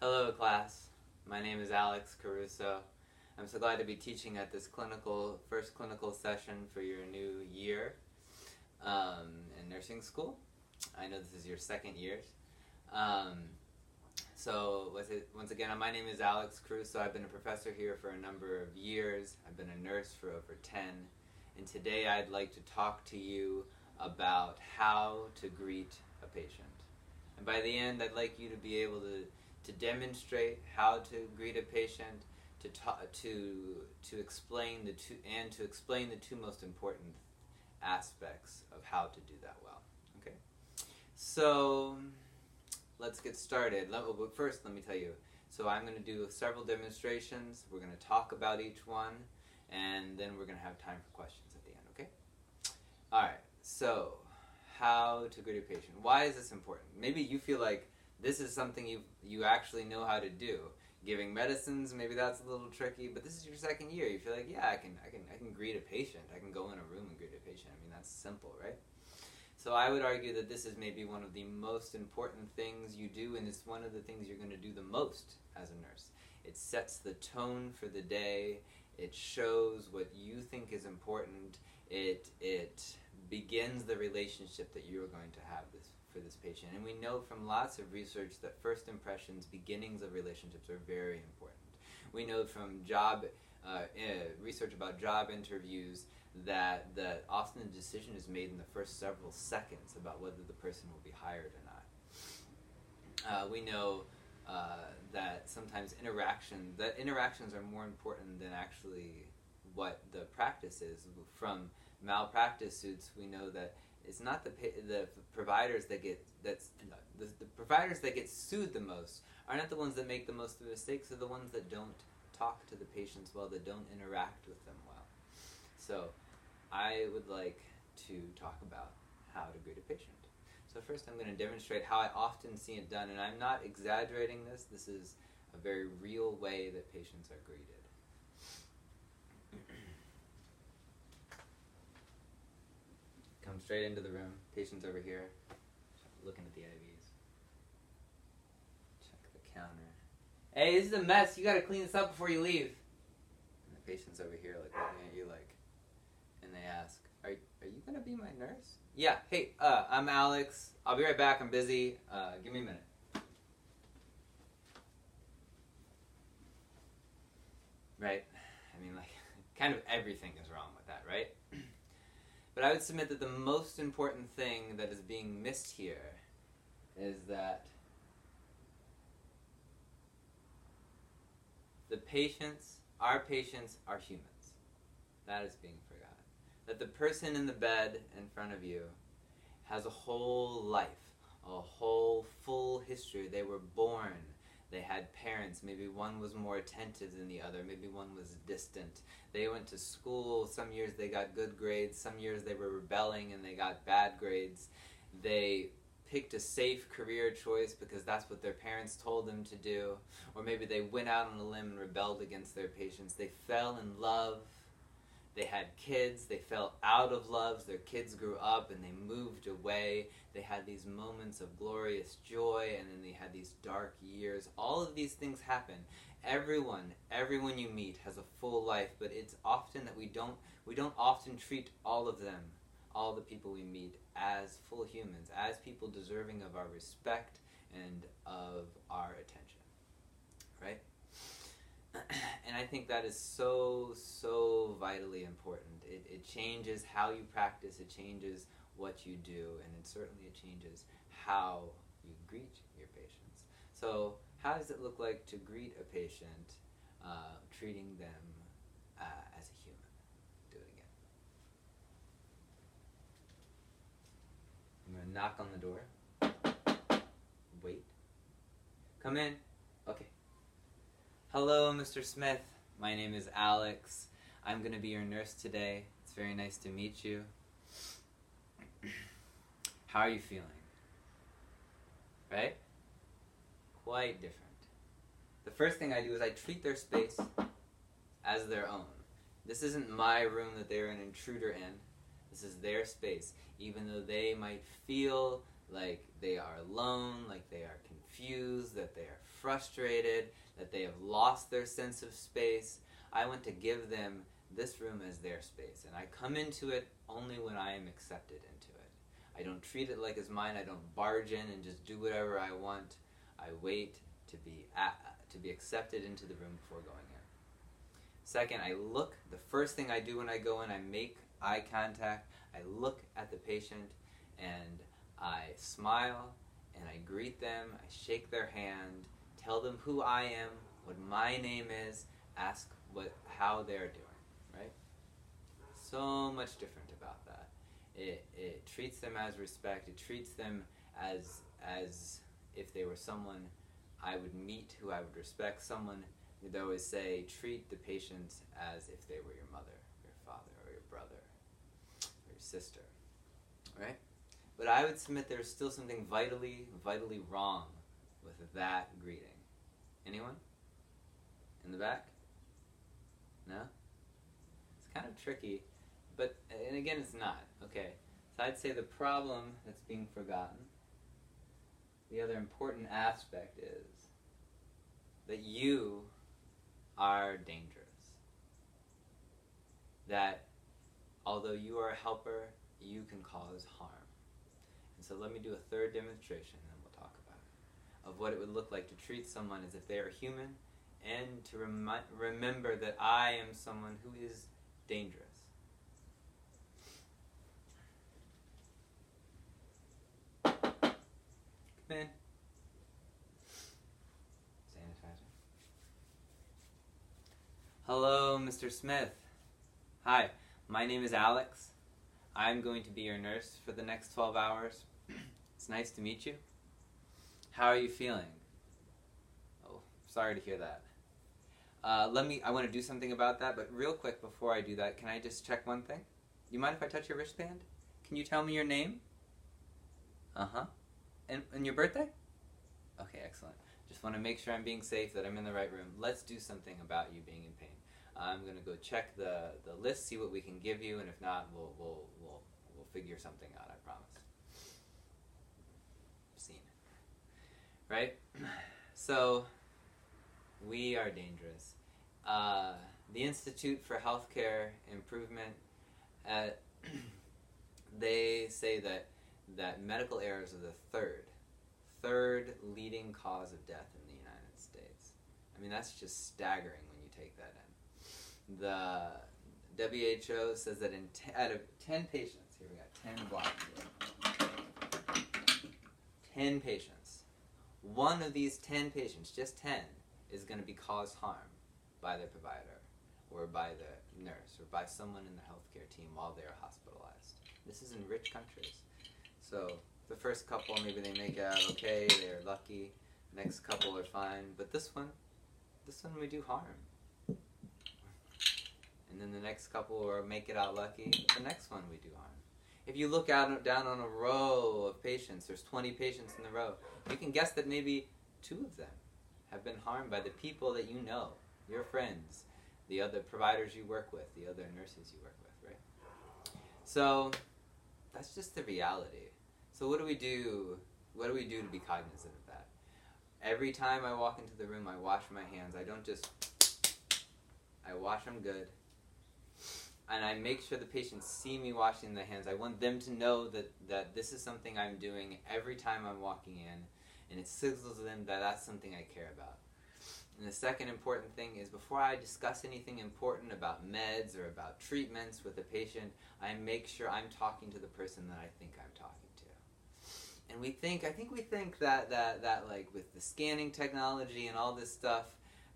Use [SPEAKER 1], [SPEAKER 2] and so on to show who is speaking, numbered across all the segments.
[SPEAKER 1] Hello class, my name is Alex Caruso. I'm so glad to be teaching at this first clinical session for your new year in nursing school. I know this is your second year. Once again, my name is Alex Caruso. I've been a professor here for a number of years. I've been a nurse for over 10. And today I'd like to talk to you about how to greet a patient. And by the end, I'd like you to be able to demonstrate how to greet a patient, to explain the two most important aspects of how to do that well. Okay, so let's get started. But first, let me tell you. So I'm going to do several demonstrations. We're going to talk about each one, and then we're going to have time for questions at the end. Okay. All right. So how to greet a patient. Why is this important? Maybe you feel like this is something you actually know how to do. Giving medicines, maybe that's a little tricky, but this is your second year. You feel like, yeah, I can greet a patient. I can go in a room and greet a patient. I mean, that's simple, right? So I would argue that this is maybe one of the most important things you do, and it's one of the things you're going to do the most as a nurse. It sets the tone for the day. It shows what you think is important. It begins the relationship that you're going to have for this patient. And we know from lots of research that first impressions, beginnings of relationships are very important. We know from research about job interviews that often the decision is made in the first several seconds about whether the person will be hired or not. We know that sometimes interactions are more important than actually what the practice is. From malpractice suits, we know that it's not the providers that get the providers that get sued the most are not the ones that make the most of the mistakes. They're the ones that don't talk to the patients well, that don't interact with them well. So I would like to talk about how to greet a patient. So first I'm going to demonstrate how I often see it done, and I'm not exaggerating this. This is a very real way that patients are greeted. Come straight into the room. Patient's over here, looking at the IVs. Check the counter. Hey, this is a mess. You got to clean this up before you leave. And the patient's over here, like looking at you, like, and they ask, "Are you gonna be my nurse?" Yeah. Hey, I'm Alex. I'll be right back. I'm busy. Give me a minute. Right? I mean, like, kind of everything is wrong with that, right? But I would submit that the most important thing that is being missed here is that our patients are humans. That is being forgotten. That the person in the bed in front of you has a whole life, a whole full history. They were born. They had parents. Maybe one was more attentive than the other. Maybe one was distant. They went to school. Some years they got good grades. Some years they were rebelling and they got bad grades. They picked a safe career choice because that's what their parents told them to do. Or maybe they went out on a limb and rebelled against their patients. They fell in love. They had kids, they fell out of love, their kids grew up and they moved away. They had these moments of glorious joy, and then they had these dark years. All of these things happen. Everyone you meet has a full life, but it's often that we don't often treat all of them, all the people we meet, as full humans, as people deserving of our respect and of our attention. Right? And I think that is so vitally important. It changes how you practice, it changes what you do, and it changes how you greet your patients. So how does it look like to greet a patient, treating them as a human? Do it again. I'm going to knock on the door. Wait. Come in. Okay. Hello, Mr. Smith. My name is Alex. I'm going to be your nurse today. It's very nice to meet you. How are you feeling? Right? Quite different. The first thing I do is I treat their space as their own. This isn't my room that they're an intruder in. This is their space. Even though they might feel like they are alone, like they are confused, that they are frustrated, that they have lost their sense of space. I want to give them this room as their space, and I come into it only when I am accepted into it. I don't treat it like it's mine. I don't barge in and just do whatever I want. I wait to be accepted into the room before going in. Second, I look. The first thing I do when I go in, I make eye contact. I look at the patient, and I smile, and I greet them. I shake their hand, tell them who I am, what my name is, ask how they're doing, right? So much different about that. It treats them as respect. It treats them as if they were someone I would meet, who I would respect. Someone, they'd always say, treat the patient as if they were your mother, your father, or your brother, or your sister, right? But I would submit there's still something vitally, vitally wrong with that greeting. Anyone? In the back? No? It's kind of tricky, but, and again, it's not. Okay, so I'd say the problem that's being forgotten, the other important aspect is that you are dangerous. That although you are a helper, you can cause harm. And so let me do a third demonstration, and then we'll talk about it, of what it would look like to treat someone as if they are human, and to remember that I am someone who is dangerous. Come in. Sanitizer. Hello, Mr. Smith. Hi, my name is Alex. I'm going to be your nurse for the next 12 hours. It's nice to meet you. How are you feeling? Oh, sorry to hear that. I want to do something about that, but real quick before I do that, can I just check one thing? You mind if I touch your wristband? Can you tell me your name? Uh-huh. And your birthday? Okay, excellent. Just want to make sure I'm being safe, that I'm in the right room. Let's do something about you being in pain. I'm going to go check the list, see what we can give you, and if not, we'll figure something out, I promise. Scene. Right? So, we are dangerous. The Institute for Healthcare Improvement, they say that medical errors are the third leading cause of death in the United States. I mean, that's just staggering when you take that in. The WHO says that out of 10 patients, here we got 10 blocks here, 10 patients, one of these 10 patients, just 10, is going to be caused harm by their provider, or by the nurse, or by someone in the healthcare team while they are hospitalized. This is in rich countries. So the first couple, maybe they make it out okay, they're lucky. Next couple are fine, but this one we do harm. And then the next couple will make it out lucky, the next one we do harm. If you look down on a row of patients, there's 20 patients in the row, you can guess that maybe 2 of them have been harmed by the people that you know, your friends, the other providers you work with, the other nurses you work with, right? So that's just the reality. So what do we do? What do we do to be cognizant of that? Every time I walk into the room, I wash my hands. I don't just, I wash them good. And I make sure the patients see me washing their hands. I want them to know that this is something I'm doing every time I'm walking in, and it signals to them that that's something I care about. And the second important thing is, before I discuss anything important about meds or about treatments with the patient, I make sure I'm talking to the person that I think I'm talking to. And I think we think that like with the scanning technology and all this stuff,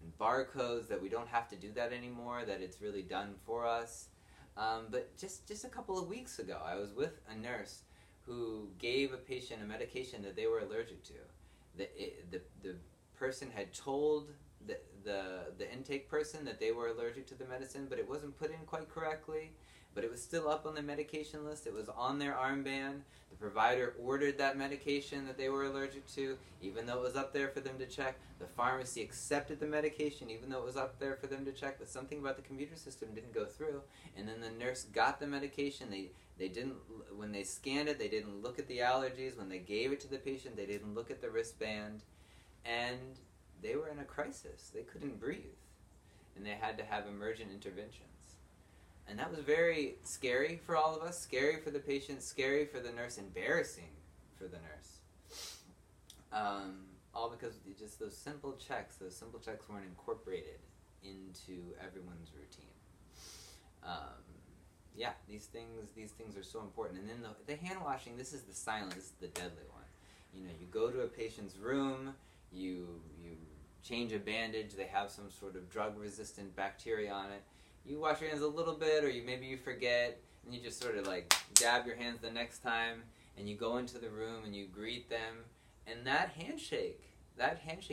[SPEAKER 1] and barcodes, that we don't have to do that anymore, that it's really done for us. But just a couple of weeks ago, I was with a nurse who gave a patient a medication that they were allergic to. The person had told the intake person that they were allergic to the medicine, but it wasn't put in quite correctly. But it was still up on the medication list. It was on their armband. The provider ordered that medication that they were allergic to, even though it was up there for them to check. The pharmacy accepted the medication, even though it was up there for them to check, but something about the computer system didn't go through. And then the nurse got the medication. They didn't, when they scanned it, they didn't look at the allergies. When they gave it to the patient, they didn't look at the wristband. And they were in a crisis. They couldn't breathe. And they had to have emergent interventions. And that was very scary for all of us, scary for the patient, scary for the nurse, embarrassing for the nurse. All because just those simple checks weren't incorporated into everyone's routine. Yeah, these things are so important. And then the hand washing, this is the silent, this is the deadly one. You know, you go to a patient's room, you change a bandage, they have some sort of drug-resistant bacteria on it. You wash your hands a little bit, or maybe you forget, and you just sort of like dab your hands the next time, and you go into the room and you greet them, and that handshake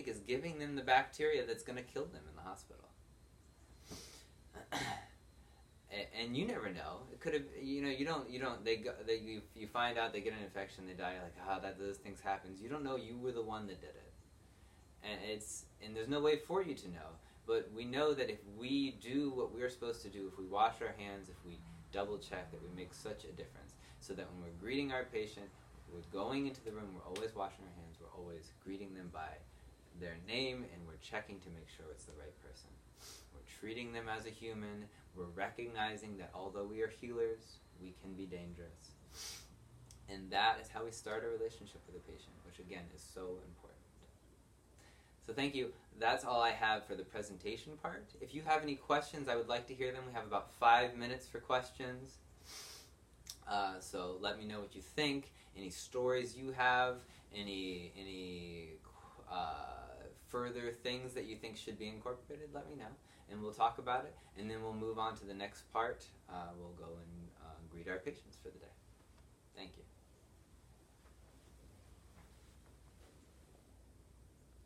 [SPEAKER 1] is giving them the bacteria that's going to kill them in the hospital. And you never know. It could have, you find out they get an infection, they die, like, those things happen. You don't know you were the one that did it. And there's no way for you to know. But we know that if we do what we're supposed to do, if we wash our hands, if we double check, that we make such a difference. So that when we're greeting our patient, we're going into the room, we're always washing our hands, we're always greeting them by their name, and we're checking to make sure it's the right person. We're treating them as a human, we're recognizing that although we are healers, we can be dangerous. And that is how we start a relationship with a patient, which again is so important. So thank you. That's all I have for the presentation part. If you have any questions, I would like to hear them. We have about 5 minutes for questions. So let me know what you think. Any stories you have, any further things that you think should be incorporated, let me know. And we'll talk about it. And then we'll move on to the next part. We'll go and greet our patients for the day. Thank you.